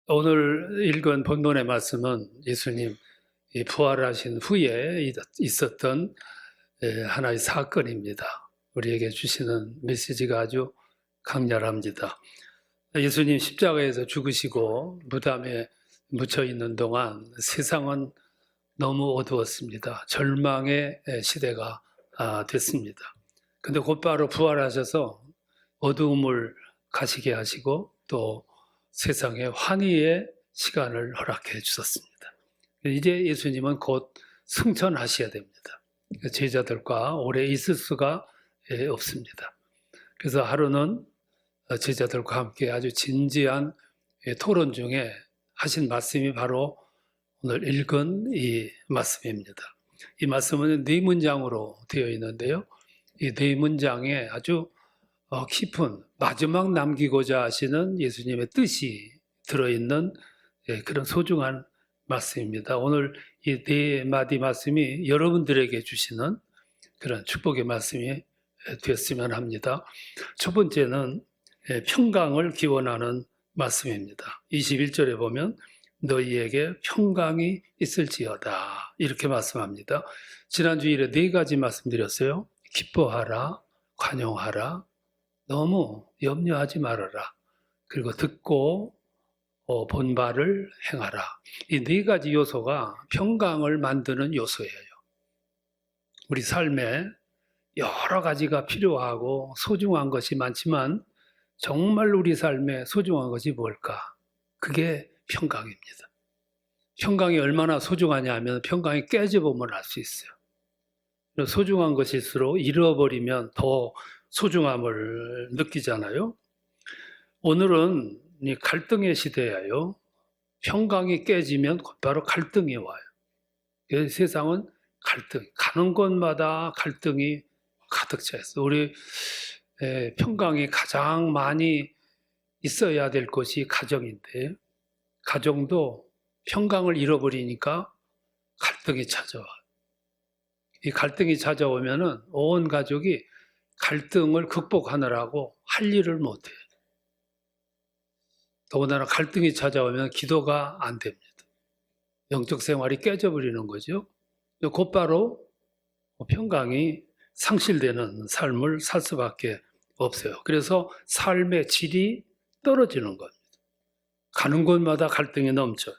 오늘 읽은 본문의 말씀은 예수님 부활하신 후에 있었던 하나의 사건입니다. 우리에게 주시는 메시지가 아주 강렬합니다. 예수님 십자가에서 죽으시고 무덤에 묻혀 있는 동안 세상은 너무 어두웠습니다. 절망의 시대가 됐습니다. 근데 곧바로 부활하셔서 어두움을 가시게 하시고 또 세상에 환희의 시간을 허락해 주셨습니다. 이제 예수님은 곧 승천하셔야 됩니다. 제자들과 오래 있을 수가 없습니다. 그래서 하루는 제자들과 함께 아주 진지한 토론 중에 하신 말씀이 바로 오늘 읽은 이 말씀입니다. 이 말씀은 네 문장으로 되어 있는데요. 이 네 문장에 아주 깊은 마지막 남기고자 하시는 예수님의 뜻이 들어있는 그런 소중한 말씀입니다. 오늘 이 네 마디 말씀이 여러분들에게 주시는 그런 축복의 말씀이 되었으면 합니다. 첫 번째는 평강을 기원하는 말씀입니다. 21절에 보면 너희에게 평강이 있을지어다 이렇게 말씀합니다. 지난 주일에 네 가지 말씀드렸어요. 기뻐하라, 관용하라, 너무 염려하지 말아라. 그리고 듣고 본 바를 행하라. 이 네 가지 요소가 평강을 만드는 요소예요. 우리 삶에 여러 가지가 필요하고 소중한 것이 많지만 정말 우리 삶에 소중한 것이 뭘까? 그게 평강입니다. 평강이 얼마나 소중하냐 하면 평강이 깨져보면 알 수 있어요. 소중한 것일수록 잃어버리면 더 소중함을 느끼잖아요. 오늘은 갈등의 시대예요. 평강이 깨지면 곧바로 갈등이 와요. 세상은 갈등, 가는 곳마다 갈등이 가득 차 있어요. 우리 평강이 가장 많이 있어야 될 것이 가정인데 가정도 평강을 잃어버리니까 갈등이 찾아와요. 이 갈등이 찾아오면은 온 가족이 갈등을 극복하느라고 할 일을 못해요. 더군다나 갈등이 찾아오면 기도가 안 됩니다. 영적 생활이 깨져버리는 거죠. 곧바로 평강이 상실되는 삶을 살 수밖에 없어요. 그래서 삶의 질이 떨어지는 겁니다. 가는 곳마다 갈등이 넘쳐요.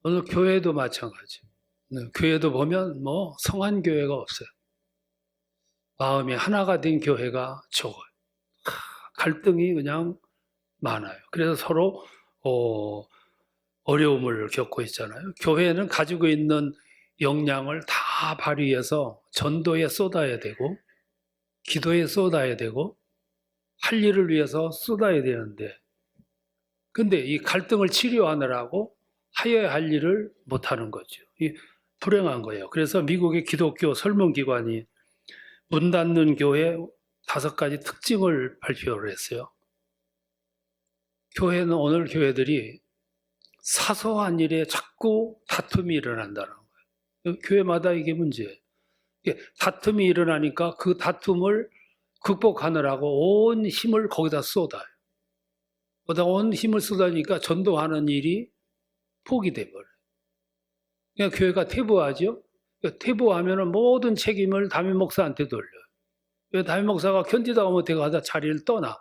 오늘 교회도 마찬가지. 교회도 보면 성한 교회가 없어요. 마음이 하나가 된 교회가 적어요. 갈등이 그냥 많아요. 그래서 서로 어려움을 겪고 있잖아요. 교회는 가지고 있는 역량을 다 발휘해서 전도에 쏟아야 되고 기도에 쏟아야 되고 할 일을 위해서 쏟아야 되는데 근데 이 갈등을 치료하느라고 하여야 할 일을 못하는 거죠. 불행한 거예요. 그래서 미국의 기독교 설문기관이 문 닫는 교회 5가지 특징을 발표를 했어요. 교회는 오늘 교회들이 사소한 일에 자꾸 다툼이 일어난다는 거예요. 교회마다 이게 문제예요. 다툼이 일어나니까 그 다툼을 극복하느라고 온 힘을 거기다 쏟아요. 거기다 온 힘을 쏟아니까 전도하는 일이 포기돼 버려요. 그냥 교회가 퇴보하죠. 퇴보하면 모든 책임을 담임 목사한테 돌려요. 담임 목사가 견디다가 못해 가다 자리를 떠나.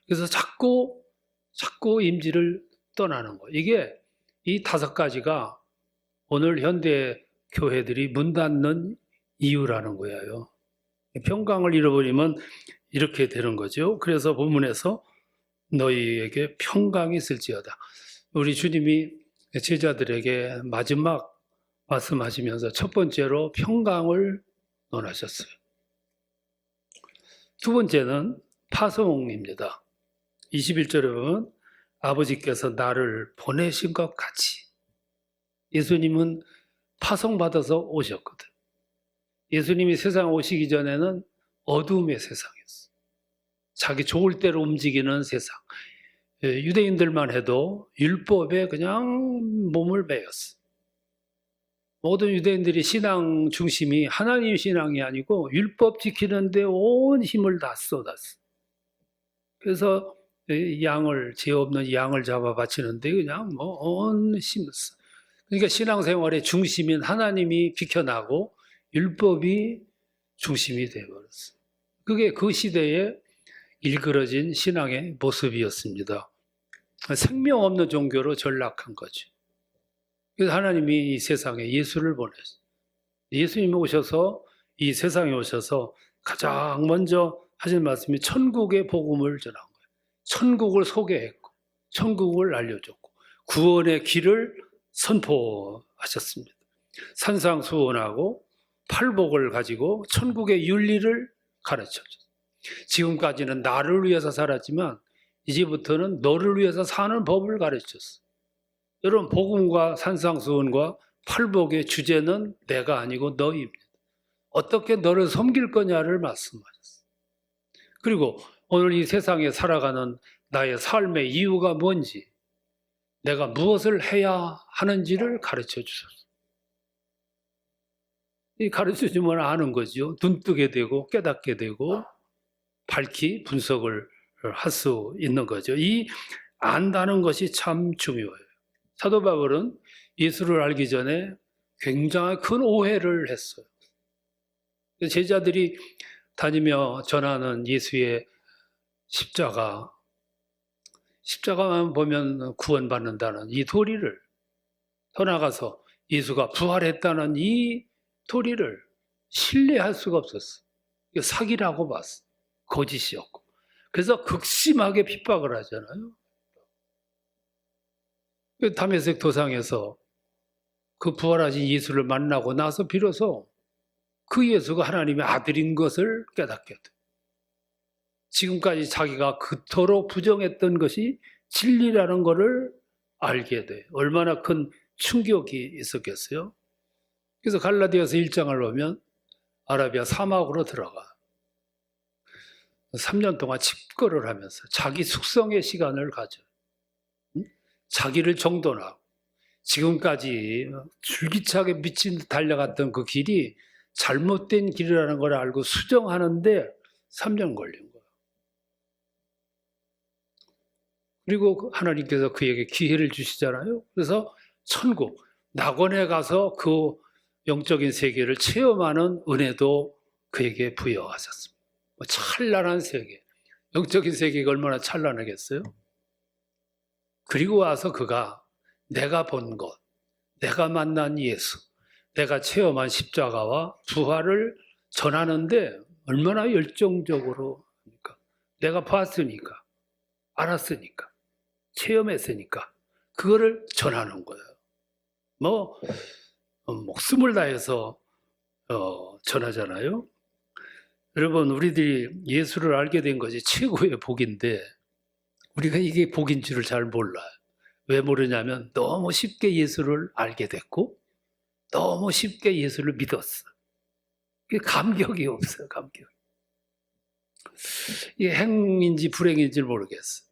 그래서 자꾸 임지를 떠나는 거예요. 이게 이 5가지가 오늘 현대 교회들이 문 닫는 이유라는 거예요. 평강을 잃어버리면 이렇게 되는 거죠. 그래서 본문에서 너희에게 평강이 있을지어다. 우리 주님이 제자들에게 마지막 말씀하시면서 첫 번째로 평강을 논하셨어요. 두 번째는 파송입니다. 21절에 보면 아버지께서 나를 보내신 것 같이 예수님은 파송받아서 오셨거든. 예수님이 세상 오시기 전에는 어두움의 세상이었어. 자기 좋을 대로 움직이는 세상. 유대인들만 해도 율법에 그냥 몸을 매였어. 모든 유대인들이 신앙 중심이 하나님 신앙이 아니고 율법 지키는데 온 힘을 다 쏟았어. 그래서 양을, 죄 없는 양을 잡아 바치는데 그냥 뭐 온 힘써. 그러니까 신앙생활의 중심인 하나님이 비켜나고 율법이 중심이 되어버렸어요. 그게 그 시대에 일그러진 신앙의 모습이었습니다. 생명 없는 종교로 전락한 거죠. 그래서 하나님이 이 세상에 예수를 보냈어요. 예수님이 오셔서 이 세상에 오셔서 가장 먼저 하신 말씀이 천국의 복음을 전한 거예요. 천국을 소개했고 천국을 알려줬고 구원의 길을 선포하셨습니다. 산상수훈하고 팔복을 가지고 천국의 윤리를 가르쳐줬어요. 지금까지는 나를 위해서 살았지만 이제부터는 너를 위해서 사는 법을 가르쳤어요. 여러분, 복음과 산상수훈과 팔복의 주제는 내가 아니고 너입니다. 어떻게 너를 섬길 거냐를 말씀하셨어요. 그리고 오늘 이 세상에 살아가는 나의 삶의 이유가 뭔지, 내가 무엇을 해야 하는지를 가르쳐 주셨어요. 이 가르쳐 주면 아는 거죠. 눈뜨게 되고 깨닫게 되고 밝히 분석을 할 수 있는 거죠. 이 안다는 것이 참 중요해요. 사도 바울은 예수를 알기 전에 굉장히 큰 오해를 했어요. 제자들이 다니며 전하는 예수의 십자가만 보면 구원받는다는 이 도리를, 더 나아가서 예수가 부활했다는 이 도리를 신뢰할 수가 없었어요. 사기라고 봤어요. 거짓이었고. 그래서 극심하게 핍박을 하잖아요. 다메섹 도상에서 그 부활하신 예수를 만나고 나서 비로소 그 예수가 하나님의 아들인 것을 깨닫게 돼. 지금까지 자기가 그토록 부정했던 것이 진리라는 것을 알게 돼. 얼마나 큰 충격이 있었겠어요. 그래서 갈라디아서 1장을 보면 아라비아 사막으로 들어가 3년 동안 집거를 하면서 자기 숙성의 시간을 가져. 자기를 정돈하고 지금까지 줄기차게 미친 듯 달려갔던 그 길이 잘못된 길이라는 걸 알고 수정하는데 3년 걸린 거예요. 그리고 하나님께서 그에게 기회를 주시잖아요. 그래서 천국, 낙원에 가서 그 영적인 세계를 체험하는 은혜도 그에게 부여하셨습니다. 찬란한 세계, 영적인 세계가 얼마나 찬란하겠어요? 그리고 와서 그가 내가 본 것, 내가 만난 예수, 내가 체험한 십자가와 부활을 전하는데 얼마나 열정적으로 합니까? 내가 봤으니까, 알았으니까, 체험했으니까 그거를 전하는 거예요. 목숨을 다해서 전하잖아요. 여러분, 우리들이 예수를 알게 된 것이 최고의 복인데 우리가 이게 복인 줄을 잘 몰라요. 왜 모르냐면 너무 쉽게 예수를 알게 됐고 너무 쉽게 예수를 믿었어. 감격이 없어요. 감격. 이게 행인지 불행인지 모르겠어.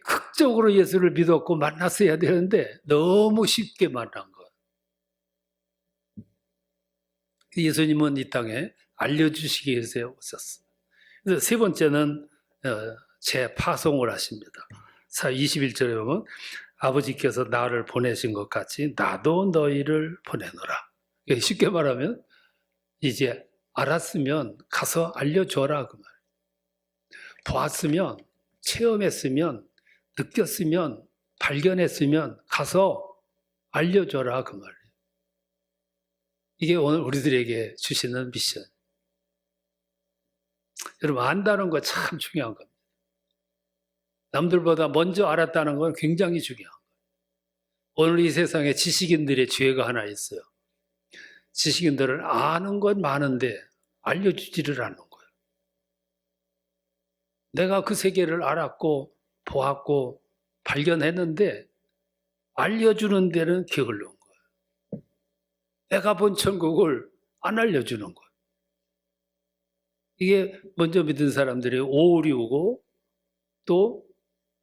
극적으로 예수를 믿었고 만났어야 되는데 너무 쉽게 만난 거예요. 예수님은 이 땅에 알려주시기 위해서 오셨어요. 그래서 세 번째는 재파송을 하십니다. 21절에 보면 아버지께서 나를 보내신 것 같이 나도 너희를 보내노라. 쉽게 말하면 이제 알았으면 가서 알려줘라 그 말. 보았으면, 체험했으면, 느꼈으면, 발견했으면 가서 알려줘라 그 말. 이게 오늘 우리들에게 주시는 미션. 여러분, 안다는 거 참 중요한 겁니다. 남들보다 먼저 알았다는 건 굉장히 중요한 거예요. 오늘 이 세상에 지식인들의 죄가 하나 있어요. 지식인들은 아는 건 많은데 알려주지를 않는 거예요. 내가 그 세계를 알았고 보았고 발견했는데 알려주는 데는 게을른 거예요. 내가 본 천국을 안 알려주는 거예요. 이게 먼저 믿은 사람들의 오류고 또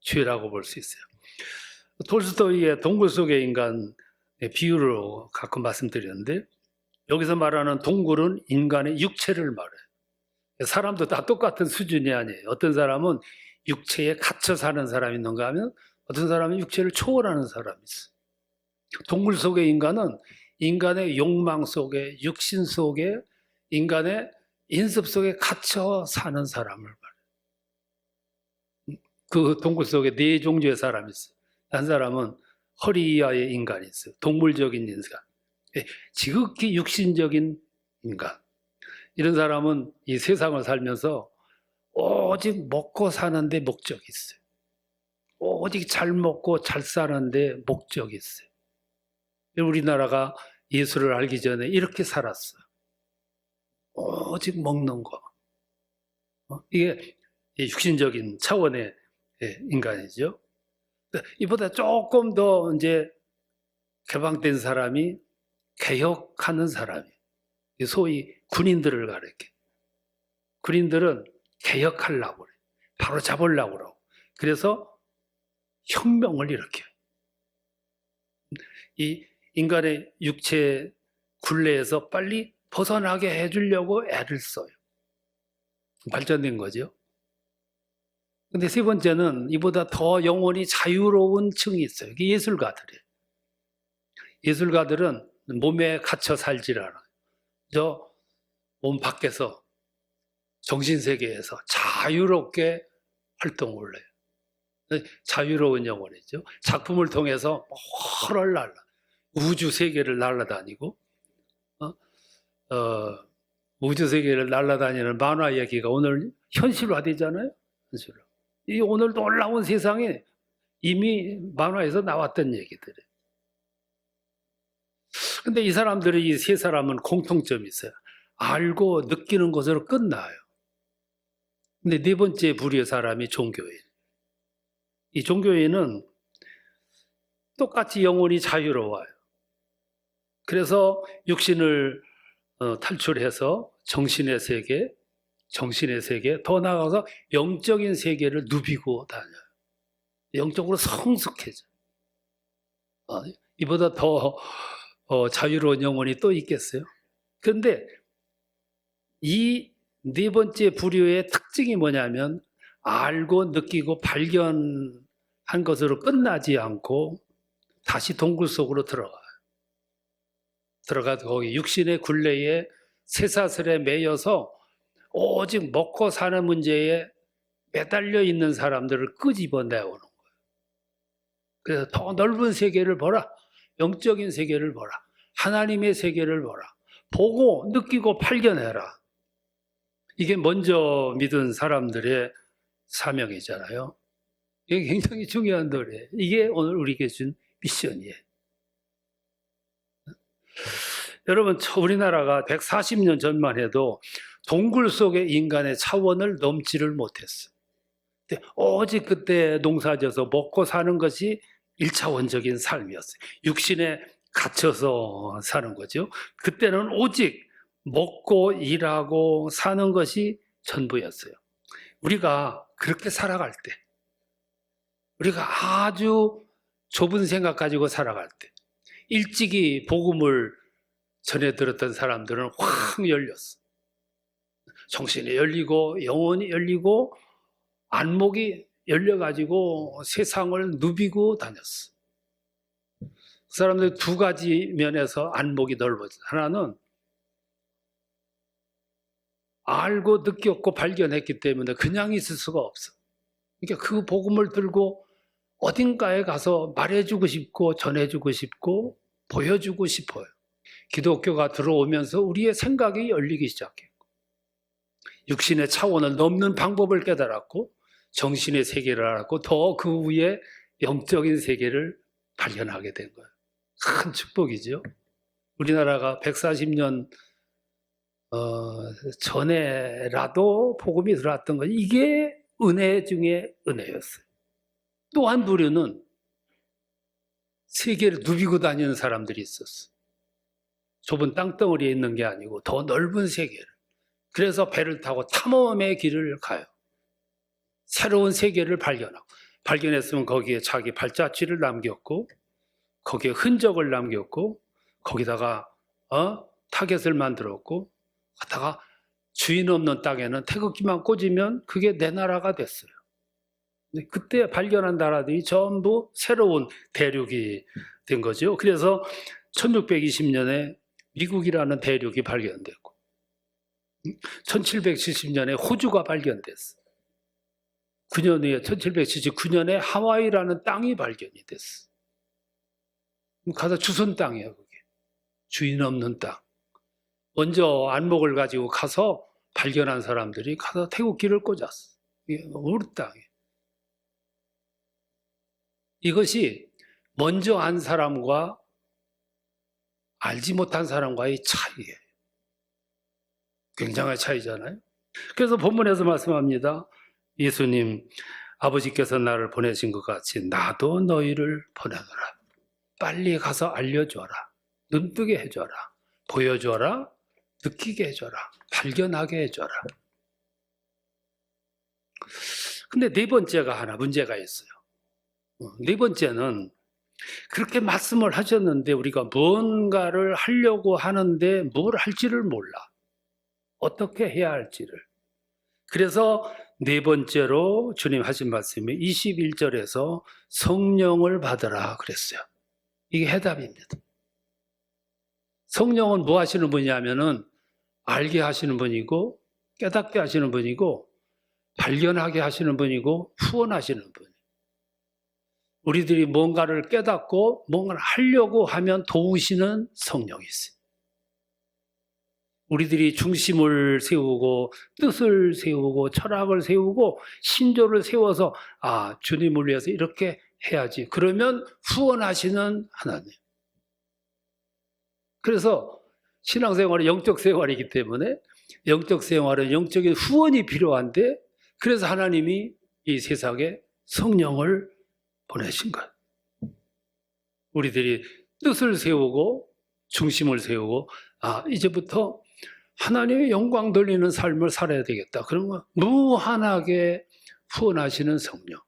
죄라고 볼 수 있어요. 톨스토이의 동굴 속의 인간 비유로 가끔 말씀드렸는데 여기서 말하는 동굴은 인간의 육체를 말해요. 사람도 다 똑같은 수준이 아니에요. 어떤 사람은 육체에 갇혀 사는 사람이 있는가 하면 어떤 사람은 육체를 초월하는 사람이 있어요. 동물 속의 인간은 인간의 욕망 속에, 육신 속에, 인간의 인습 속에 갇혀 사는 사람을 말해요. 그 동굴 속에 네 종류의 사람이 있어요. 한 사람은 허리 이하의 인간이 있어요. 동물적인 인간. 지극히 육신적인 인간. 이런 사람은 이 세상을 살면서 오직 먹고 사는데 목적이 있어요. 오직 잘 먹고 잘 사는데 목적이 있어요. 우리나라가 예수를 알기 전에 이렇게 살았어요. 오직 먹는 거. 이게 육신적인 차원의 인간이죠. 이보다 조금 더 이제 개방된 사람이 개혁하는 사람이, 소위 군인들을 가르쳐. 군인들은 개혁하려고 그래. 바로 잡으려고 그러고. 그래서 혁명을 일으켜요. 이 인간의 육체 굴레에서 빨리 벗어나게 해주려고 애를 써요. 발전된 거죠. 근데 세 번째는 이보다 더 영혼이 자유로운 층이 있어요. 이게 예술가들이에요. 예술가들은 몸에 갇혀 살질 않아요. 저 몸 밖에서 정신세계에서 자유롭게 활동을 해요. 자유로운 영혼이죠. 작품을 통해서 훨훨 날아 우주 세계를 날아다니고 우주 세계를 날아다니는 만화 얘기가 오늘 현실화되잖아요. 현실화. 이 오늘 놀라운 세상에 이미 만화에서 나왔던 얘기들이에요. 근데 이 사람들이, 이 세 사람은 공통점이 있어요. 알고 느끼는 것으로 끝나요. 근데 네 번째 부류의 사람이 종교인. 이 종교인은 똑같이 영혼이 자유로워요. 그래서 육신을 탈출해서 정신의 세계 더 나아가서 영적인 세계를 누비고 다녀요. 영적으로 성숙해져. 이보다 더 자유로운 영혼이 또 있겠어요? 그런데 이 네 번째 부류의 특징이 뭐냐면 알고 느끼고 발견한 것으로 끝나지 않고 다시 동굴 속으로 들어가요. 들어가서 거기 육신의 굴레에 쇠사슬에 매여서 오직 먹고 사는 문제에 매달려 있는 사람들을 끄집어내오는 거예요. 그래서 더 넓은 세계를 보라. 영적인 세계를 보라. 하나님의 세계를 보라. 보고 느끼고 발견해라. 이게 먼저 믿은 사람들의 사명이잖아요. 이게 굉장히 중요한 노래예요. 이게 오늘 우리에게 준 미션이에요. 여러분, 우리나라가 140년 전만 해도 동굴 속의 인간의 차원을 넘지를 못했어요. 오직 그때 농사져서 먹고 사는 것이 1차원적인 삶이었어요. 육신에 갇혀서 사는 거죠. 그때는 오직 먹고 일하고 사는 것이 전부였어요. 우리가 그렇게 살아갈 때, 우리가 아주 좁은 생각 가지고 살아갈 때, 일찍이 복음을 전해 들었던 사람들은 확 열렸어. 정신이 열리고 영혼이 열리고 안목이 열려가지고 세상을 누비고 다녔어. 그 사람들 두 가지 면에서 안목이 넓어져. 하나는 알고 느꼈고 발견했기 때문에 그냥 있을 수가 없어. 그러니까 그 복음을 들고 어딘가에 가서 말해주고 싶고 전해주고 싶고 보여주고 싶어요. 기독교가 들어오면서 우리의 생각이 열리기 시작했고 육신의 차원을 넘는 방법을 깨달았고 정신의 세계를 알았고 더 그 위에 영적인 세계를 발견하게 된 거예요. 큰 축복이죠. 우리나라가 140년 전에라도 복음이 들어왔던 거 이게 은혜 중에 은혜였어요. 또 한 부류는 세계를 누비고 다니는 사람들이 있었어요. 좁은 땅덩어리에 있는 게 아니고 더 넓은 세계를. 그래서 배를 타고 탐험의 길을 가요. 새로운 세계를 발견하고 발견했으면 거기에 자기 발자취를 남겼고 거기에 흔적을 남겼고 거기다가 타겟을 만들었고 하다가 주인 없는 땅에는 태극기만 꽂으면 그게 내 나라가 됐어요. 그때 발견한 나라들이 전부 새로운 대륙이 된 거죠. 그래서 1620년에 미국이라는 대륙이 발견됐고 1770년에 호주가 발견됐어. 9년 후에 1779년에 하와이라는 땅이 발견이 됐어. 가서 주선 땅이야, 그게. 주인 없는 땅. 먼저 안목을 가지고 가서 발견한 사람들이 가서 태극기를 꽂았어. 이게 우리 땅이에요. 이것이 먼저 안 사람과 알지 못한 사람과의 차이예요. 굉장한 차이잖아요. 그래서 본문에서 말씀합니다. 예수님, 아버지께서 나를 보내신 것 같이 나도 너희를 보내노라. 빨리 가서 알려줘라. 눈뜨게 해줘라. 보여줘라. 느끼게 해줘라. 발견하게 해줘라. 근데 네 번째가 하나 문제가 있어요. 네 번째는 그렇게 말씀을 하셨는데 우리가 뭔가를 하려고 하는데 뭘 할지를 몰라. 어떻게 해야 할지를. 그래서 네 번째로 주님 하신 말씀이 21절에서 성령을 받으라 그랬어요. 이게 해답입니다. 성령은 뭐 하시는 분이냐면은 알게 하시는 분이고 깨닫게 하시는 분이고 발견하게 하시는 분이고 후원하시는 분. 우리들이 뭔가를 깨닫고 뭔가를 하려고 하면 도우시는 성령이 있어요. 우리들이 중심을 세우고 뜻을 세우고 철학을 세우고 신조를 세워서 주님을 위해서 이렇게 해야지. 그러면 후원하시는 하나님. 그래서 신앙생활은 영적 생활이기 때문에 영적 생활은 영적인 후원이 필요한데 그래서 하나님이 이 세상에 성령을 보내신 것. 우리들이 뜻을 세우고 중심을 세우고 이제부터 하나님의 영광 돌리는 삶을 살아야 되겠다. 그러면 무한하게 후원하시는 성령.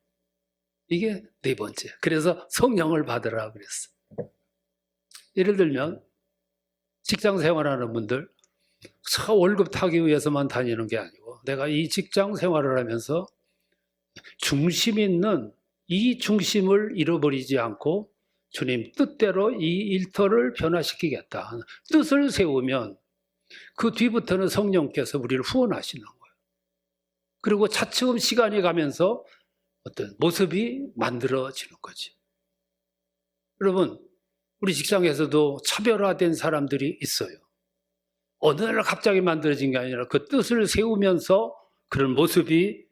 이게 네 번째. 그래서 성령을 받으라 그랬어. 예를 들면 직장 생활하는 분들 월급 타기 위해서만 다니는 게 아니고 내가 이 직장 생활을 하면서 중심 있는 이 중심을 잃어버리지 않고 주님 뜻대로 이 일터를 변화시키겠다. 뜻을 세우면 그 뒤부터는 성령께서 우리를 후원하시는 거예요. 그리고 차츰 시간이 가면서 어떤 모습이 만들어지는 거지. 여러분, 우리 직장에서도 차별화된 사람들이 있어요. 어느 날 갑자기 만들어진 게 아니라 그 뜻을 세우면서 그런 모습이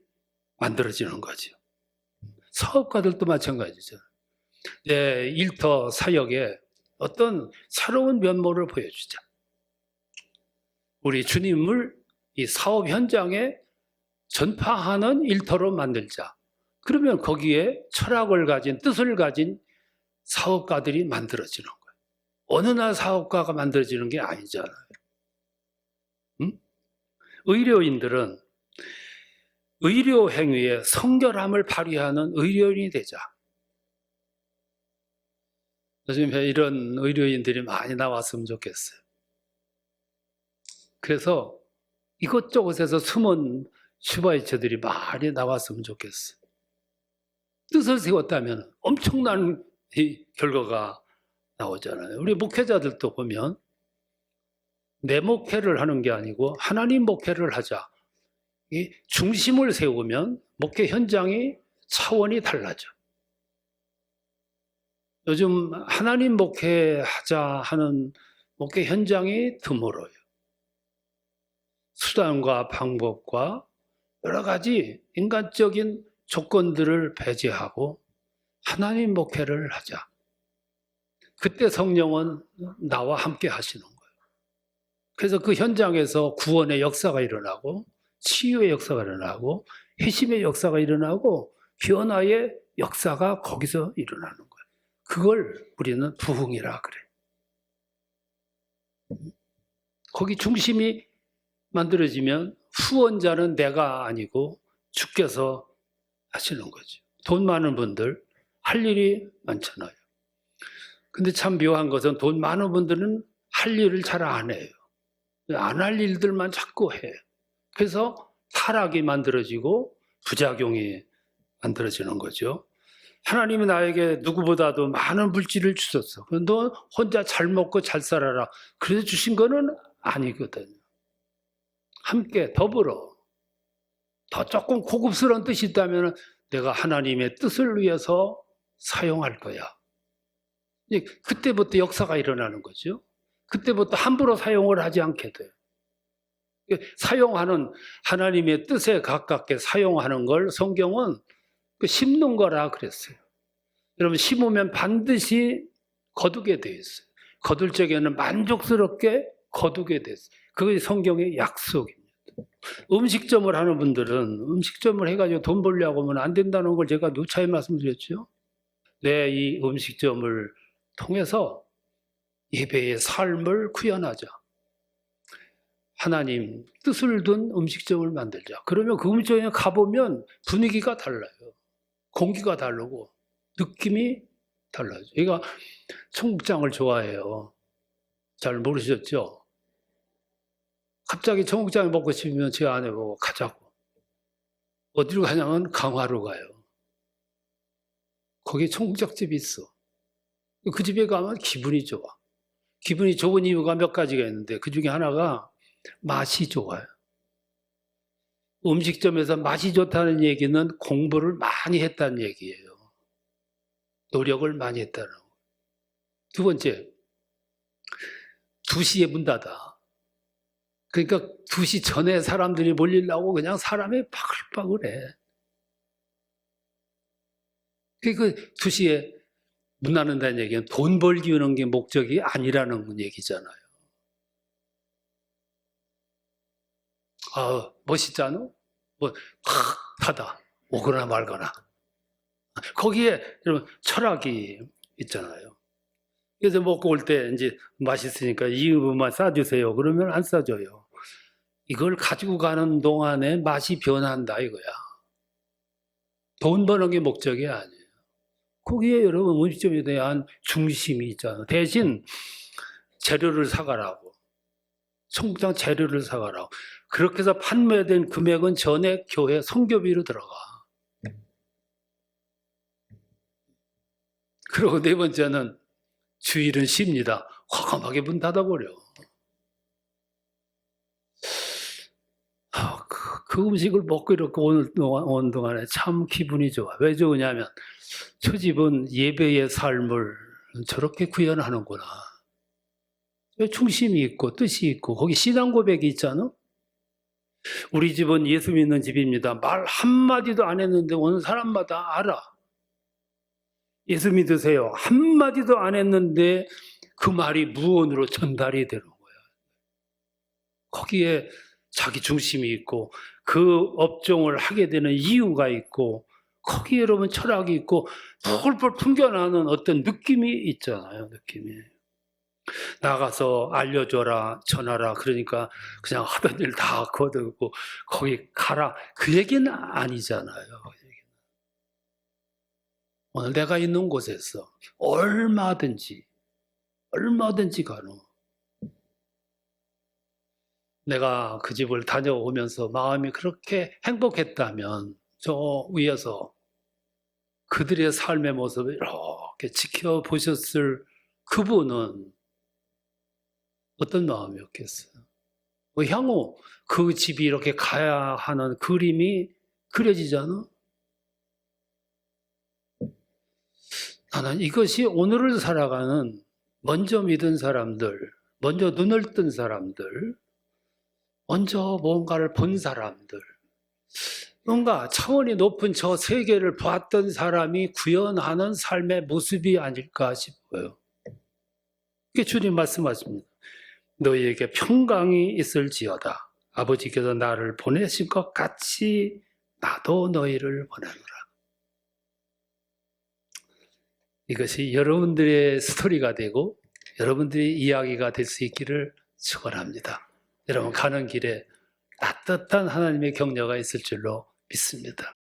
만들어지는 거죠. 사업가들도 마찬가지죠. 내 일터 사역에 어떤 새로운 면모를 보여주자. 우리 주님을 이 사업 현장에 전파하는 일터로 만들자. 그러면 거기에 철학을 가진 뜻을 가진 사업가들이 만들어지는 거예요. 어느 날 사업가가 만들어지는 게 아니잖아요. 의료인들은 의료 행위에 성결함을 발휘하는 의료인이 되자. 요즘 이런 의료인들이 많이 나왔으면 좋겠어요. 그래서 이것저것에서 숨은 슈바이처들이 많이 나왔으면 좋겠어요. 뜻을 세웠다면 엄청난 결과가 나오잖아요. 우리 목회자들도 보면 내 목회를 하는 게 아니고 하나님 목회를 하자. 이 중심을 세우면 목회 현장이 차원이 달라져. 요즘 하나님 목회하자 하는 목회 현장이 드물어요. 수단과 방법과 여러 가지 인간적인 조건들을 배제하고 하나님 목회를 하자. 그때 성령은 나와 함께 하시는 거예요. 그래서 그 현장에서 구원의 역사가 일어나고 치유의 역사가 일어나고 회심의 역사가 일어나고 변화의 역사가 거기서 일어나는 거예요. 그걸 우리는 부흥이라 그래. 거기 중심이 만들어지면 후원자는 내가 아니고 주께서 하시는 거죠. 돈 많은 분들 할 일이 많잖아요. 근데 참 묘한 것은 돈 많은 분들은 할 일을 잘 안 해요. 안 할 일들만 자꾸 해. 그래서 타락이 만들어지고 부작용이 만들어지는 거죠. 하나님이 나에게 누구보다도 많은 물질을 주셨어. 너 혼자 잘 먹고 잘 살아라. 그래서 주신 거는 아니거든요. 함께 더불어 더 조금 고급스러운 뜻이 있다면 내가 하나님의 뜻을 위해서 사용할 거야. 그때부터 역사가 일어나는 거죠. 그때부터 함부로 사용을 하지 않게 돼요. 사용하는 하나님의 뜻에 가깝게 사용하는 걸 성경은 심는 거라 그랬어요. 여러분 심으면 반드시 거두게 돼 있어요. 거둘 적에는 만족스럽게 거두게 됐어요. 그게 성경의 약속입니다. 음식점을 하는 분들은 음식점을 해가지고 돈 벌려고 하면 안 된다는 걸 제가 누차에 말씀드렸죠. 내 이 음식점을 통해서 예배의 삶을 구현하자. 하나님 뜻을 둔 음식점을 만들자. 그러면 그 음식점에 가보면 분위기가 달라요. 공기가 다르고 느낌이 달라요. 제가 청국장을 좋아해요. 잘 모르셨죠? 갑자기 청국장을 먹고 싶으면 제 아내 보고 가자고. 어디로 가냐면 강화로 가요. 거기에 청국장집이 있어. 그 집에 가면 기분이 좋아. 기분이 좋은 이유가 몇 가지가 있는데 그 중에 하나가 맛이 좋아요. 음식점에서 맛이 좋다는 얘기는 공부를 많이 했다는 얘기예요. 노력을 많이 했다는 거. 두 번째, 2시에 문 닫아. 그러니까 2시 전에 사람들이 몰리려고 그냥 사람이 바글바글해. 그 2시에 문 닫는다는 얘기는 돈 벌기 위한 게 목적이 아니라는 얘기잖아요. 아, 멋있잖아? 팍 닫아. 오거나 말거나. 거기에 여러분 철학이 있잖아요. 그래서 먹고 올 때 이제 맛있으니까 이 음만 싸주세요. 그러면 안 싸줘요. 이걸 가지고 가는 동안에 맛이 변한다 이거야. 돈 버는 게 목적이 아니에요. 거기에 여러분 음식점에 대한 중심이 있잖아요. 대신 재료를 사가라고. 청국장 재료를 사가라고. 그렇게 해서 판매된 금액은 전액 교회 선교비로 들어가. 그리고 네 번째는 주일은 쉽니다. 과감하게 문 닫아버려. 그 음식을 먹고 이렇게 오는 동안에 참 기분이 좋아. 왜 좋으냐면 저 집은 예배의 삶을 저렇게 구현하는구나. 중심이 있고 뜻이 있고 거기 신앙 고백이 있잖아. 우리 집은 예수 믿는 집입니다. 말 한마디도 안 했는데 오는 사람마다 알아. 예수 믿으세요. 한마디도 안 했는데 그 말이 무언으로 전달이 되는 거야. 거기에 자기 중심이 있고 그 업종을 하게 되는 이유가 있고 거기에 여러분 철학이 있고 펄펄 풍겨나는 어떤 느낌이 있잖아요. 느낌이. 나가서 알려줘라, 전하라. 그러니까 그냥 하던 일 다 거두고 거기 가라. 그 얘기는 아니잖아요. 오늘 내가 있는 곳에서 얼마든지 가능. 내가 그 집을 다녀오면서 마음이 그렇게 행복했다면 저 위에서 그들의 삶의 모습을 이렇게 지켜보셨을 그분은 어떤 마음이었겠어요? 향후 그 집이 이렇게 가야 하는 그림이 그려지잖아? 나는 이것이 오늘을 살아가는 먼저 믿은 사람들, 먼저 눈을 뜬 사람들, 먼저 뭔가를 본 사람들, 뭔가 차원이 높은 저 세계를 봤던 사람이 구현하는 삶의 모습이 아닐까 싶어요. 그게 주님 말씀하십니다. 너희에게 평강이 있을지어다. 아버지께서 나를 보내신 것 같이 나도 너희를 보내노라. 이것이 여러분들의 스토리가 되고 여러분들의 이야기가 될 수 있기를 축원합니다. 여러분 가는 길에 따뜻한 하나님의 격려가 있을 줄로 믿습니다.